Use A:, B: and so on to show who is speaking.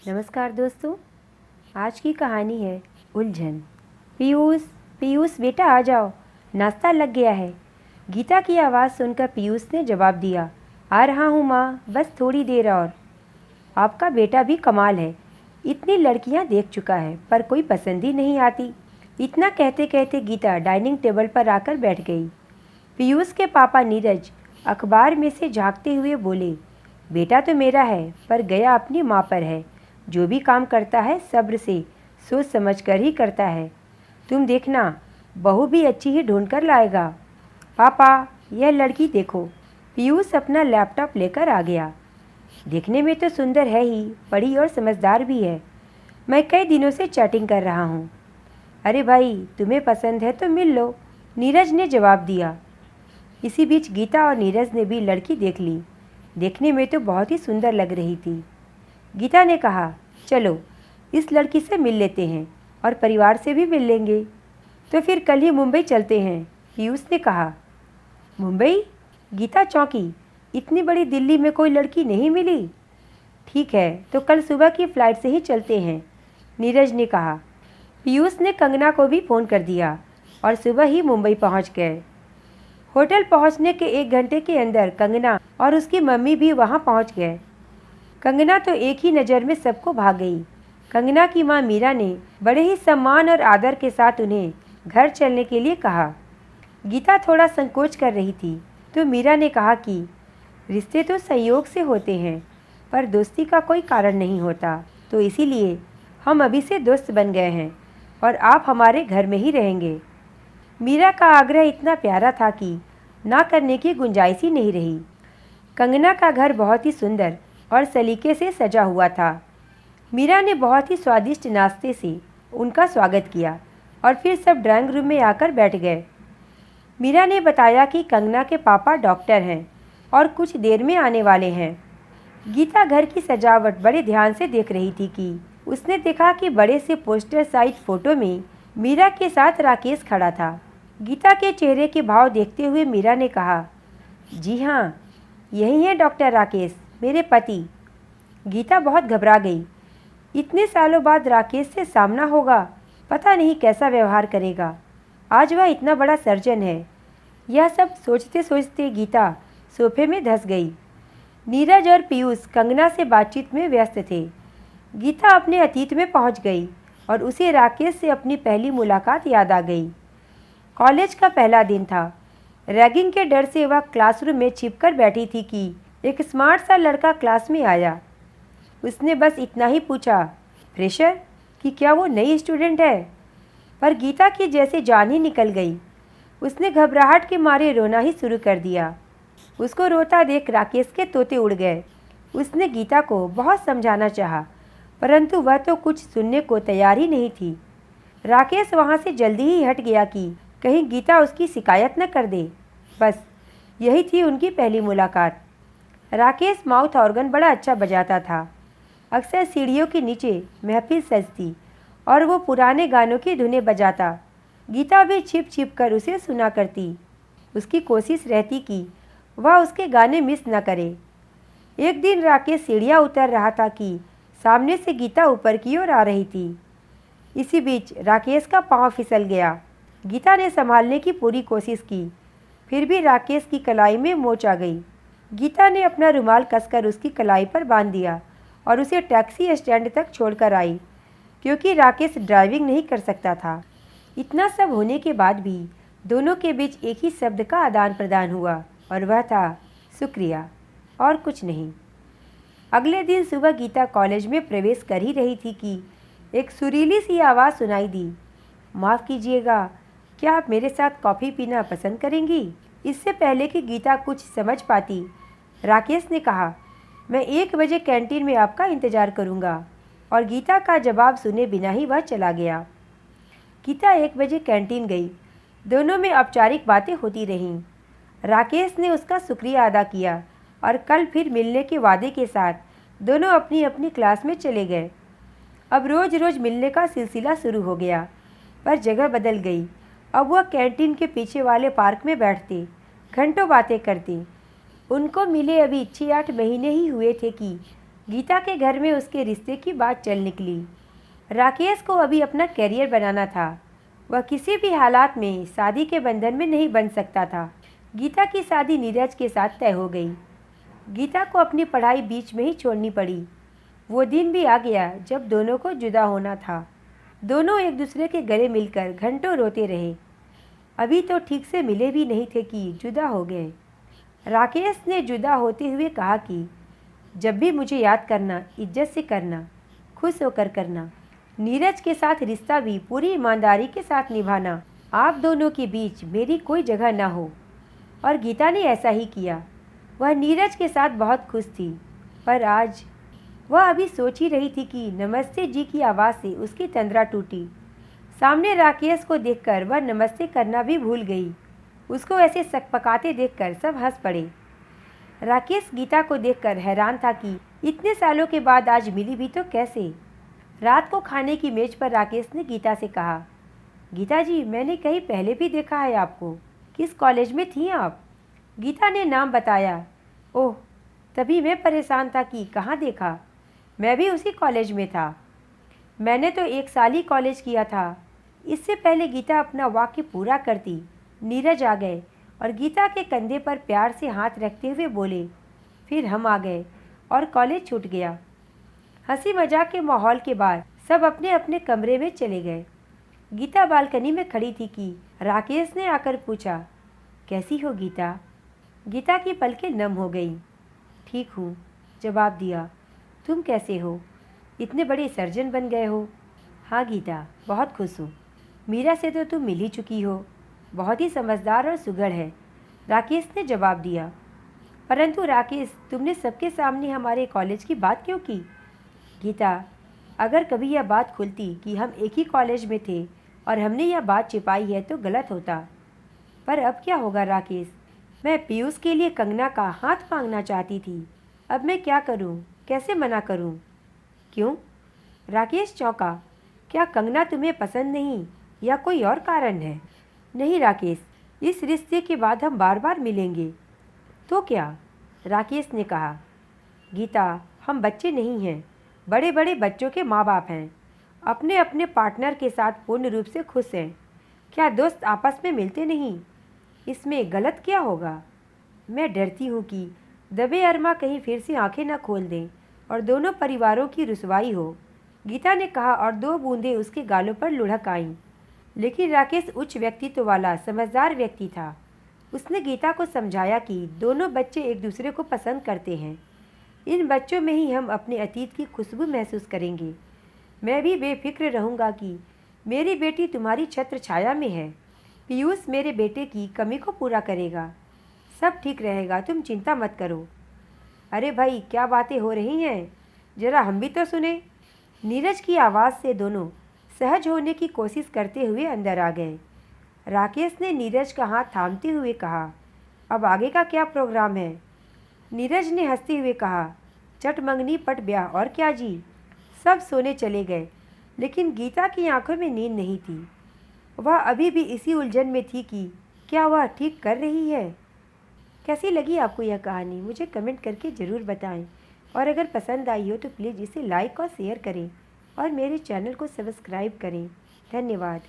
A: नमस्कार दोस्तों। आज की कहानी है उलझन। पीयूष, पीयूष बेटा आ जाओ, नाश्ता लग गया है। गीता की आवाज़ सुनकर पीयूष ने जवाब दिया, आ रहा हूँ माँ, बस थोड़ी देर और। आपका बेटा भी कमाल है, इतनी लड़कियाँ देख चुका है पर कोई पसंद ही नहीं आती। इतना कहते कहते गीता डाइनिंग टेबल पर आकर बैठ गई। पीयूष के पापा नीरज अखबार में से झांकते हुए बोले, बेटा तो मेरा है पर गया अपनी माँ पर है। जो भी काम करता है सब्र से सोच समझ कर ही करता है। तुम देखना, बहू भी अच्छी ही ढूंढ कर लाएगा। पापा, यह लड़की देखो। पीयूष अपना लैपटॉप लेकर आ गया। देखने में तो सुंदर है ही, बड़ी और समझदार भी है। मैं कई दिनों से चैटिंग कर रहा हूँ। अरे भाई, तुम्हें पसंद है तो मिल लो, नीरज ने जवाब दिया। इसी बीच गीता और नीरज ने भी लड़की देख ली। देखने में तो बहुत ही सुंदर लग रही थी। गीता ने कहा, चलो इस लड़की से मिल लेते हैं और परिवार से भी मिल लेंगे। तो फिर कल ही मुंबई चलते हैं, पीयूष ने कहा। मुंबई? गीता चौंकी। इतनी बड़ी दिल्ली में कोई लड़की नहीं मिली। ठीक है, तो कल सुबह की फ़्लाइट से ही चलते हैं, नीरज ने कहा। पीयूष ने कंगना को भी फ़ोन कर दिया और सुबह ही मुंबई पहुंच गए। होटल पहुंचने के 1 घंटे के अंदर कंगना और उसकी मम्मी भी वहां पहुंच गए। कंगना तो एक ही नज़र में सबको भाग गई। कंगना की मां मीरा ने बड़े ही सम्मान और आदर के साथ उन्हें घर चलने के लिए कहा। गीता थोड़ा संकोच कर रही थी तो मीरा ने कहा कि रिश्ते तो संयोग से होते हैं पर दोस्ती का कोई कारण नहीं होता, तो इसीलिए हम अभी से दोस्त बन गए हैं और आप हमारे घर में ही रहेंगे। मीरा का आग्रह इतना प्यारा था कि ना करने की गुंजाइश ही नहीं रही। कंगना का घर बहुत ही सुंदर और सलीके से सजा हुआ था। मीरा ने बहुत ही स्वादिष्ट नाश्ते से उनका स्वागत किया और फिर सब ड्राइंग रूम में आकर बैठ गए। मीरा ने बताया कि कंगना के पापा डॉक्टर हैं और कुछ देर में आने वाले हैं। गीता घर की सजावट बड़े ध्यान से देख रही थी कि उसने देखा कि बड़े से पोस्टर साइज फोटो में मीरा के साथ राकेश खड़ा था। गीता के चेहरे के भाव देखते हुए मीरा ने कहा, जी हाँ, यही है डॉक्टर राकेश, मेरे पति। गीता बहुत घबरा गई। इतने सालों बाद राकेश से सामना होगा, पता नहीं कैसा व्यवहार करेगा। आज वह इतना बड़ा सर्जन है। यह सब सोचते सोचते गीता सोफे में धंस गई। नीरज और पीयूष कंगना से बातचीत में व्यस्त थे। गीता अपने अतीत में पहुंच गई और उसे राकेश से अपनी पहली मुलाकात याद आ गई। कॉलेज का पहला दिन था। रैगिंग के डर से वह क्लासरूम में छिपकर बैठी थी कि एक स्मार्ट सा लड़का क्लास में आया। उसने बस इतना ही पूछा, फ्रेशर, कि क्या वो नई स्टूडेंट है। पर गीता की जैसे जान ही निकल गई। उसने घबराहट के मारे रोना ही शुरू कर दिया। उसको रोता देख राकेश के तोते उड़ गए। उसने गीता को बहुत समझाना चाहा, परंतु वह तो कुछ सुनने को तैयार ही नहीं थी। राकेश वहाँ से जल्दी ही हट गया कि कहीं गीता उसकी शिकायत न कर दे। बस यही थी उनकी पहली मुलाकात। राकेश माउथ ऑर्गन बड़ा अच्छा बजाता था। अक्सर सीढ़ियों के नीचे महफिल सजती और वो पुराने गानों की धुनें बजाता। गीता भी छिप छिप कर उसे सुना करती। उसकी कोशिश रहती कि वह उसके गाने मिस न करे। एक दिन राकेश सीढ़ियाँ उतर रहा था कि सामने से गीता ऊपर की ओर आ रही थी। इसी बीच राकेश का पाँव फिसल गया। गीता ने संभालने की पूरी कोशिश की, फिर भी राकेश की कलाई में मोच आ गई। गीता ने अपना रुमाल कसकर उसकी कलाई पर बांध दिया और उसे टैक्सी स्टैंड तक छोड़कर आई, क्योंकि राकेश ड्राइविंग नहीं कर सकता था। इतना सब होने के बाद भी दोनों के बीच एक ही शब्द का आदान प्रदान हुआ और वह था शुक्रिया, और कुछ नहीं। अगले दिन सुबह गीता कॉलेज में प्रवेश कर ही रही थी कि एक सुरीली सी आवाज़ सुनाई दी, माफ़ कीजिएगा, क्या आप मेरे साथ कॉफ़ी पीना पसंद करेंगी? इससे पहले कि गीता कुछ समझ पाती, राकेश ने कहा, मैं 1 बजे कैंटीन में आपका इंतज़ार करूंगा। और गीता का जवाब सुने बिना ही वह चला गया। गीता 1 बजे कैंटीन गई। दोनों में औपचारिक बातें होती रहीं। राकेश ने उसका शुक्रिया अदा किया और कल फिर मिलने के वादे के साथ दोनों अपनी अपनी क्लास में चले गए। अब रोज़ रोज़ मिलने का सिलसिला शुरू हो गया, पर जगह बदल गई। अब वह कैंटीन के पीछे वाले पार्क में बैठते, घंटों बातें करते। उनको मिले अभी 6-8 महीने ही हुए थे कि गीता के घर में उसके रिश्ते की बात चल निकली। राकेश को अभी अपना करियर बनाना था। वह किसी भी हालात में शादी के बंधन में नहीं बन सकता था। गीता की शादी नीरज के साथ तय हो गई। गीता को अपनी पढ़ाई बीच में ही छोड़नी पड़ी। वो दिन भी आ गया जब दोनों को जुदा होना था। दोनों एक दूसरे के गले मिलकर घंटों रोते रहे। अभी तो ठीक से मिले भी नहीं थे कि जुदा हो गए। राकेश ने जुदा होते हुए कहा कि जब भी मुझे याद करना, इज्जत से करना, खुश होकर करना। नीरज के साथ रिश्ता भी पूरी ईमानदारी के साथ निभाना। आप दोनों के बीच मेरी कोई जगह ना हो। और गीता ने ऐसा ही किया। वह नीरज के साथ बहुत खुश थी। पर आज वह अभी सोच ही रही थी कि नमस्ते जी की आवाज़ से उसकी तंद्रा टूटी। सामने राकेश को देखकर वह नमस्ते करना भी भूल गई। उसको ऐसे सकपकाते देखकर सब हंस पड़े। राकेश गीता को देखकर हैरान था कि इतने सालों के बाद आज मिली भी तो कैसे। रात को खाने की मेज पर राकेश ने गीता से कहा, गीता जी, मैंने कहीं पहले भी देखा है आपको। किस कॉलेज में थी आप? गीता ने नाम बताया। ओह, तभी मैं परेशान था कि कहाँ देखा। मैं भी उसी कॉलेज में था। मैंने तो 1 साल ही कॉलेज किया था। इससे पहले गीता अपना वाक्य पूरा करती, नीरज आ गए और गीता के कंधे पर प्यार से हाथ रखते हुए बोले, फिर हम आ गए और कॉलेज छूट गया। हंसी मजाक के माहौल के बाद सब अपने अपने कमरे में चले गए। गीता बालकनी में खड़ी थी कि राकेश ने आकर पूछा, कैसी हो गीता? गीता की पलकें नम हो गई। ठीक हूँ, जवाब दिया। तुम कैसे हो? इतने बड़े सर्जन बन गए हो। हाँ गीता, बहुत खुश हूँ। मीरा से तो तुम मिल ही चुकी हो। बहुत ही समझदार और सुघड़ है, राकेश ने जवाब दिया। परंतु राकेश, तुमने सबके सामने हमारे कॉलेज की बात क्यों की? गीता, अगर कभी यह बात खुलती कि हम एक ही कॉलेज में थे और हमने यह बात छिपाई है तो गलत होता। पर अब क्या होगा राकेश? मैं पीयूष के लिए कंगना का हाथ मांगना चाहती थी। अब मैं क्या करूं? कैसे मना करूं? क्यों? राकेश चौंका। क्या कंगना तुम्हें पसंद नहीं या कोई और कारण है? नहीं राकेश, इस रिश्ते के बाद हम बार बार मिलेंगे। तो क्या? राकेश ने कहा। गीता, हम बच्चे नहीं हैं, बड़े बड़े बच्चों के माँ बाप हैं। अपने अपने पार्टनर के साथ पूर्ण रूप से खुश हैं। क्या दोस्त आपस में मिलते नहीं? इसमें गलत क्या होगा? मैं डरती हूँ कि दबे अरमा कहीं फिर से आंखें न खोल दें और दोनों परिवारों की रुसवाई हो, गीता ने कहा और 2 बूंदें उसके गालों पर लुढ़क आईं। लेकिन राकेश उच्च व्यक्तित्व वाला समझदार व्यक्ति था। उसने गीता को समझाया कि दोनों बच्चे एक दूसरे को पसंद करते हैं। इन बच्चों में ही हम अपने अतीत की खुशबू महसूस करेंगे। मैं भी बेफिक्र रहूँगा कि मेरी बेटी तुम्हारी छत्र छाया में है। पीयूष मेरे बेटे की कमी को पूरा करेगा। सब ठीक रहेगा, तुम चिंता मत करो। अरे भाई, क्या बातें हो रही हैं, जरा हम भी तो सुने। नीरज की आवाज़ से दोनों सहज होने की कोशिश करते हुए अंदर आ गए। राकेश ने नीरज का हाथ थामते हुए कहा, अब आगे का क्या प्रोग्राम है? नीरज ने हंसते हुए कहा, चट मंगनी पट ब्याह, और क्या जी। सब सोने चले गए, लेकिन गीता की आंखों में नींद नहीं थी। वह अभी भी इसी उलझन में थी कि क्या वह ठीक कर रही है। कैसी लगी आपको यह कहानी? मुझे कमेंट करके ज़रूर बताएं और अगर पसंद आई हो तो प्लीज़ इसे लाइक और शेयर करें और मेरे चैनल को सब्सक्राइब करें। धन्यवाद।